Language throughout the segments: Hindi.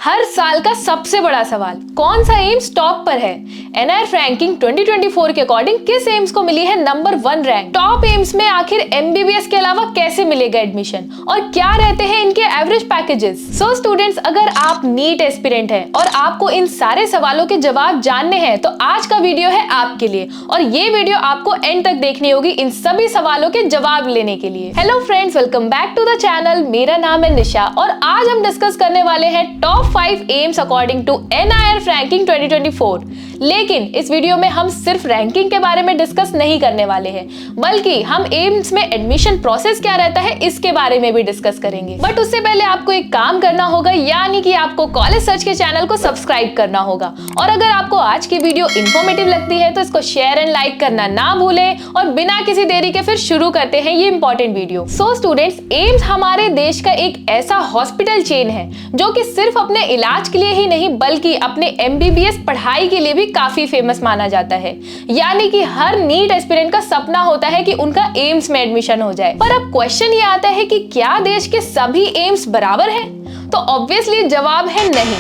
हर साल का सबसे बड़ा सवाल, कौन सा एम्स टॉप पर है? NIRF रैंकिंग 2024 के अकॉर्डिंग किस एम्स को मिली है नंबर 1 रैंक? टॉप एम्स में आखिर MBBS के अलावा कैसे मिलेगा एडमिशन और क्या रहते हैं इनके एवरेज पैकेजेस? सो स्टूडेंट्स, अगर आप नीट एस्पिरेंट हैं और आपको इन सारे सवालों के जवाब जानने हैं तो आज का वीडियो है आपके लिए और ये वीडियो आपको एंड तक देखनी होगी इन सभी सवालों के जवाब लेने के लिए। Hello friends, welcome back to the channel. मेरा नाम है निशा और आज हम डिस्कस करने वाले हैं top 5 AIIMS according to NIRF ranking 2024। लेकिन इस वीडियो में हम सिर्फ रैंकिंग के बारे में डिस्कस नहीं करने वाले हैं, बल्कि हम एम्स में एडमिशन प्रोसेस क्या रहता है इसके बारे में भी डिस्कस करेंगे। बट उससे पहले आपको एक काम करना होगा, यानी कि आपको कॉलेज सर्च के चैनल को सब्सक्राइब करना होगा। और अगर आपको आज की वीडियो इंफॉर्मेटिव लगती है तो इसको शेयर एंड लाइक करना ना भूलें और बिना किसी देरी के फिर शुरू करते हैं ये important video. So students, AIIMS हमारे देश का एक ऐसा हॉस्पिटल चेन है जो कि सिर्फ अपने इलाज के लिए ही नहीं बल्कि अपने MBBS पढ़ाई के लिए भी काफी फेमस माना जाता है। यानी कि हर नीट एस्पिरेंट का सपना होता है कि उनका एम्स में एडमिशन हो जाए। पर अब क्वेश्चन ये आता है कि क्या देश के सभी एम्स बराबर हैं? तो ऑब्वियसली जवाब है नहीं,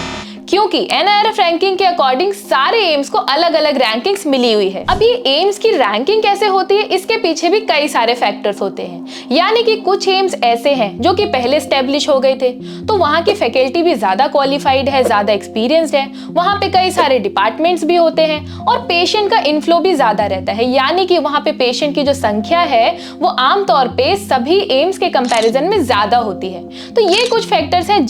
क्योंकि NIRF रैंकिंग के अकॉर्डिंग सारे एम्स को अलग अलग रैंकिंग्स मिली हुई है। अब ये एम्स की रैंकिंग कैसे होती है इसके पीछे भी कई सारे फैक्टर्स होते हैं। यानी कि कुछ एम्स ऐसे हैं जो कि पहले स्टेब्लिश हो गए थे, तो वहाँ की फैकल्टी भी ज्यादा क्वालिफाइड है, ज्यादा एक्सपीरियंस्ड है, वहाँ पे कई सारे डिपार्टमेंट्स भी होते हैं और पेशेंट का इनफ्लो भी ज्यादा रहता है। यानी कि वहाँ पे पेशेंट की जो संख्या है वो आमतौर पे सभी एम्स के कंपैरिजन में ज्यादा होती है। तो ये कुछ फैक्टर्स हैं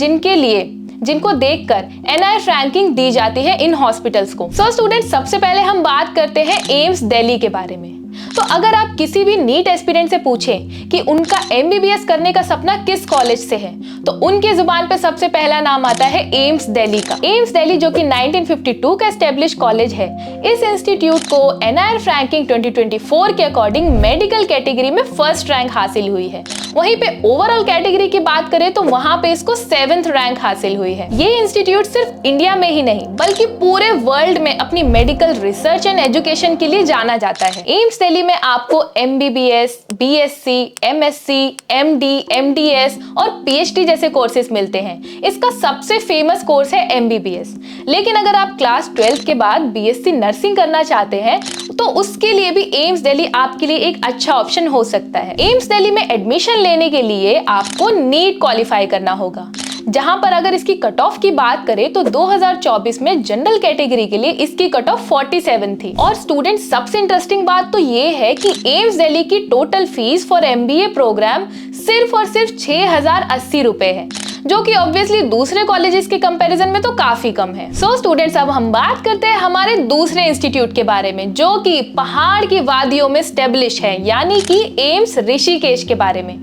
जिनको देखकर NIRF रैंकिंग दी जाती है इन हॉस्पिटल्स को। सो स्टूडेंट्स, सबसे पहले हम बात करते हैं एम्स दिल्ली के बारे में। तो अगर आप किसी भी नीट एस्पिरेंट से पूछें कि उनका MBBS करने का सपना किस कॉलेज से है, तो उनके जुबान पे सबसे पहला नाम आता है एम्स दिल्ली का। एम्स दिल्ली जो कि 1952 का एस्टेब्लिश कॉलेज है, इस इंस्टीट्यूट को NIRF रैंकिंग 2024 के अकॉर्डिंग मेडिकल कैटेगरी में फर्स्ट रैंक हासिल हुई है। वहीं पे ओवरऑल कैटेगरी की बात करें तो वहां पे इसको 7th रैंक हासिल हुई है। ये इंस्टीट्यूट सिर्फ इंडिया में ही नहीं बल्कि पूरे वर्ल्ड में अपनी मेडिकल रिसर्च एंड एजुकेशन के लिए जाना जाता है। एम्स दिल्ली में आपको MBBS, BSc, MSc, MD, MDS और PhD जैसे कोर्सेज मिलते हैं। इसका सबसे फेमस कोर्स है MBBS। लेकिन अगर आप क्लास 12 के बाद BSc नर्सिंग करना चाहते हैं तो उसके लिए भी एम्स दिल्ली आपके लिए एक अच्छा ऑप्शन हो सकता है। एम्स दिल्ली में एडमिशन लेने के लिए आपको नीट क्वालिफाई करना होगा, जहां पर अगर इसकी कट ऑफ की बात करें तो 2024 में जनरल कैटेगरी के लिए इसकी कट ऑफ 47 थी। और स्टूडेंट, सबसे इंटरेस्टिंग बात तो ये है कि एम्स दिल्ली की total fees for MBA programme सिर्फ और सिर्फ 6080 रुपए है, जो कि ऑब्वियसली दूसरे कॉलेजेस के कंपैरिजन में तो काफी कम है। सो स्टूडेंट्स, अब हम बात करते हैं हमारे दूसरे इंस्टीट्यूट के बारे में जो कि पहाड़ की वादियों में स्टेब्लिश है, यानी कि एम्स ऋषिकेश के बारे में।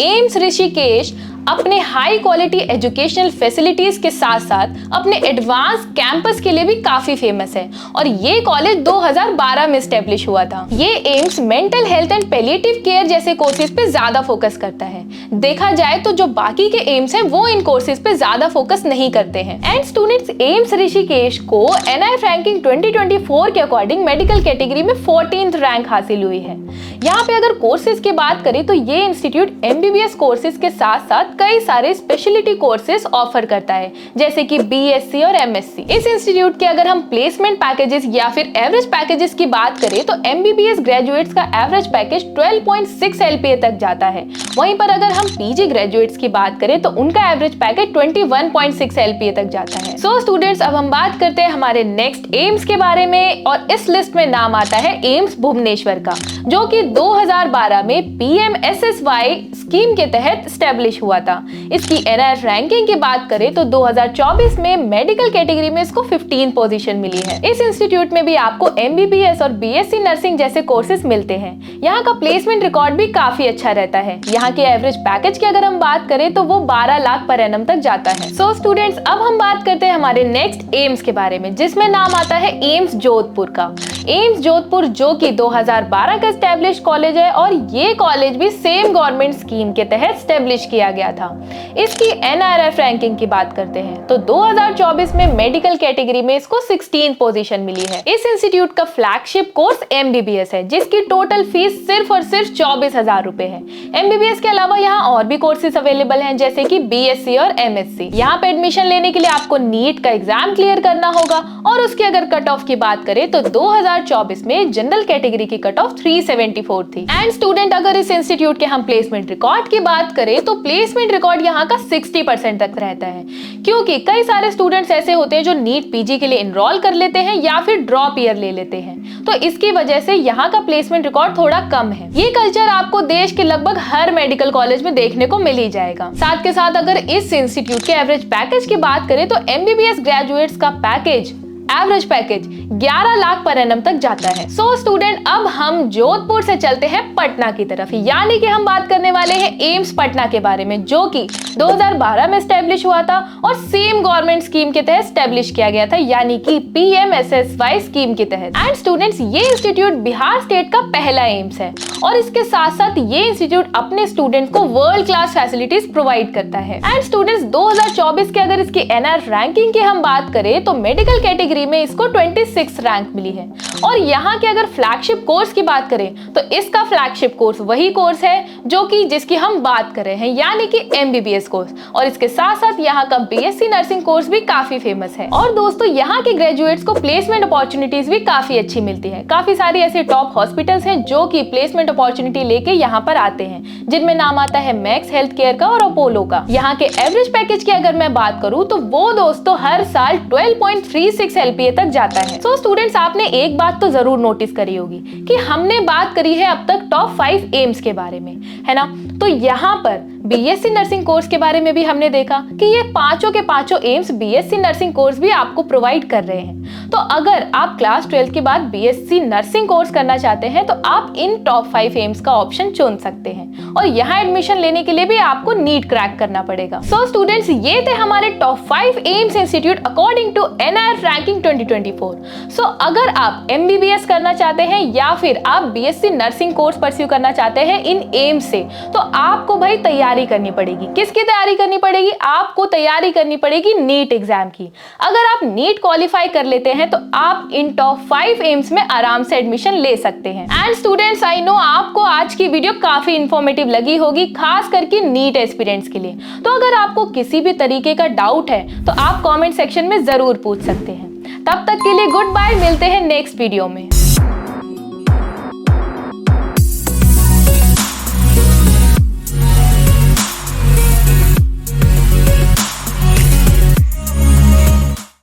एम्स ऋषिकेश अपने हाई क्वालिटी एजुकेशनल फैसिलिटीज के साथ साथ अपने एडवांस कैंपस के लिए भी काफी फेमस है और ये कॉलेज 2012 में स्टैब्लिश हुआ था। ये AIIMS mental health and palliative care जैसे कोर्सेज पे ज्यादा फोकस करता है। देखा जाए तो जो बाकी के एम्स हैं वो इन कोर्सेज पे ज्यादा फोकस नहीं करते हैं। एंड स्टूडेंट्स, एम्स ऋषिकेश को NIRF रैंकिंग 2024 के अकॉर्डिंग मेडिकल कैटेगरी में 14th रैंक हासिल हुई है। यहाँ पे अगर कोर्सेज की बात करें तो ये इंस्टीट्यूट MBBS कोर्सेज के साथ साथ कई सारे स्पेशलिटी कोर्सेज ऑफर करता है, जैसे कि BSc और MSc। इस इंस्टीट्यूट के अगर हम प्लेसमेंट पैकेजेस या फिर एवरेज पैकेजेस की बात करें तो MBBS ग्रेजुएट्स का एवरेज पैकेज 12.6 LPA तक जाता है। वहीं पर अगर हम PG ग्रेजुएट्स की बात करें तो उनका एवरेज पैकेज 21.6 LPA तक जाता है। सो स्टूडेंट्स, अब हम बात करते हैं हमारे नेक्स्ट एम्स के बारे में और इस लिस्ट में नाम आता है एम्स भुवनेश्वर का, जो कि 2012 में PMSSY स्कीम के तहत स्टैब्लिश हुआ था। इसकी NIRF रैंकिंग की बात करें तो 2024 में मेडिकल कैटेगरी में इसको 15 पोजीशन मिली है। इस इंस्टीट्यूट में भी आपको MBBS और BSc नर्सिंग जैसे कोर्सेज मिलते हैं। यहाँ का प्लेसमेंट रिकॉर्ड भी काफी अच्छा रहता है। यहाँ के एवरेज पैकेज की अगर हम बात करें तो वो 12 लाख पर एनम तक जाता है। सो स्टूडेंट्स, अब हम बात करते हैं हमारे नेक्स्ट एम्स के बारे में, जिसमें नाम आता है एम्स जोधपुर का। एम्स जोधपुर जो कि 2012 का एस्टेब्लिश कॉलेज है और ये कॉलेज भी सेम गवर्नमेंट स्कीम के तहत एस्टेब्लिश किया गया था। इसकी एनआरएफ रैंकिंग की बात करते हैं तो 2024 में मेडिकल कैटेगरी में इसको 16 पोजीशन मिली है। इस इंस्टीट्यूट का फ्लैगशिप कोर्स एमबीबीएस है जिसकी टोटल फीस सिर्फ और सिर्फ 24,000 रुपए है। एमबीबीएस के अलावा यहाँ और भी कोर्सेज अवेलेबल हैं जैसे कि बीएससी और एमएससी। यहाँ पे एडमिशन लेने के लिए आपको नीट का एग्जाम क्लियर करना होगा और उसकी अगर कट ऑफ की बात करें तो 2024 में जनरल कैटेगरी की कट ऑफ 374 थी। एंड स्टूडेंट अगर इस इंस्टीट्यूट के हम प्लेसमेंट रिकॉर्ड की बात करें तो प्लेसमेंट रिकॉर्ड यहाँ का 60% तक रहता है, क्योंकि कई सारे स्टूडेंट्स ऐसे होते हैं जो नीट पीजी के लिए इनरोल कर लेते हैं या फिर ड्रॉप ईयर ले लेते हैं, तो इसकी वजह से यहाँ का प्लेसमेंट रिकॉर्ड थोड़ा कम है। ये कल्चर आपको देश के लगभग हर मेडिकल कॉलेज में देखने को मिल ही जाएगा। साथ के साथ अगर इस इंस्टीट्यूट के एवरेज पैकेज की बात करें तो एमबीबीएस ग्रेजुएट्स का average package 11 lakh per annum तक जाता है। सो स्टूडेंट अब हम जोधपुर से चलते हैं पटना की तरफ, यानी कि हम बात करने वाले हैं एम्स पटना के बारे में जो कि 2012 में एस्टेब्लिश हुआ था और सेम गवर्नमेंट स्कीम के तहत एस्टेब्लिश किया गया था, यानी कि पीएमएसएसवाई स्कीम के तहत। एंड स्टूडेंट्स ये इंस्टीट्यूट बिहार स्टेट का पहला एम्स है और इसके साथ साथ ये इंस्टीट्यूट अपने स्टूडेंट को वर्ल्ड क्लास फैसिलिटीज प्रोवाइड करता है। एंड स्टूडेंट्स 2024 के अगर इसकी एनआर रैंकिंग की हम बात करें तो मेडिकल कैटेगरी में इसको 26 रैंक मिली है। और यहाँ के अगर फ्लैगशिप कोर्स की बात करें तो इसका फ्लैगशिप कोर्स वही कोर्स है जो कि जिसकी हम बात कर रहे हैं, यानी कि एमबीबीएस कोर्स। और इसके साथ साथ यहाँ का बीएससी नर्सिंग कोर्स भी काफी फेमस है। और दोस्तों यहाँ के ग्रेजुएट्स को प्लेसमेंट अपॉर्चुनिटीज भी काफी अच्छी मिलती है। काफी सारी ऐसे टॉप हॉस्पिटल्स हैं जो कि प्लेसमेंट अपॉर्चुनिटी लेके यहाँ पर आते हैं, जिनमें नाम आता है मैक्स हेल्थ केयर का और अपोलो का। यहाँ के एवरेज पैकेज की अगर मैं बात करूँ तो वो दोस्तों हर साल 12.36 LPA तक जाता है। सो स्टूडेंट्स आपने एक बात तो जरूर नोटिस करी होगी कि हमने बात करी है अब तक टॉप 5 एम्स के बारे में, है ना। तो यहाँ पर बीएससी नर्सिंग कोर्स के बारे में भी हमने देखा कि ये पांचों के पांचों एम्स बीएससी नर्सिंग कोर्स भी आपको प्रोवाइड कर रहे हैं। तो अगर आप क्लास 12 के बाद बीएससी नर्सिंग कोर्स करना चाहते हैं तो आप इन टॉप 5 एम्स का ऑप्शन चुन सकते हैं और यहाँ एडमिशन लेने के लिए भी आपको नीट क्रैक करना पड़ेगा। सो स्टूडेंट्स ये थे हमारे top 5 AIIMS institute according to NIRF ranking 2024। So अगर आप एमबीबीएस करना चाहते हैं या फिर आप बीएससी नर्सिंग कोर्स परस्यू करना चाहते हैं इन एम्स से, तो आपको भाई तैयारी करनी पड़ेगी। किसकी तैयारी करनी पड़ेगी? आपको तैयारी करनी पड़ेगी नीट एग्जाम की। अगर आप नीट क्वालिफाई कर लेते हैं तो आप इन टॉप 5 एम्स में आराम से एडमिशन ले सकते हैं। एंड स्टूडेंट्स आई नो आपको आज की वीडियो काफी इंफॉर्मेटिव लगी होगी, खास करके नीट एस्पिरेंट्स के लिए। तो अगर आपको किसी भी तरीके का डाउट है तो आप कमेंट सेक्शन में जरूर पूछ सकते हैं। तब तक के लिए गुड बाय, मिलते हैं नेक्स्ट वीडियो में।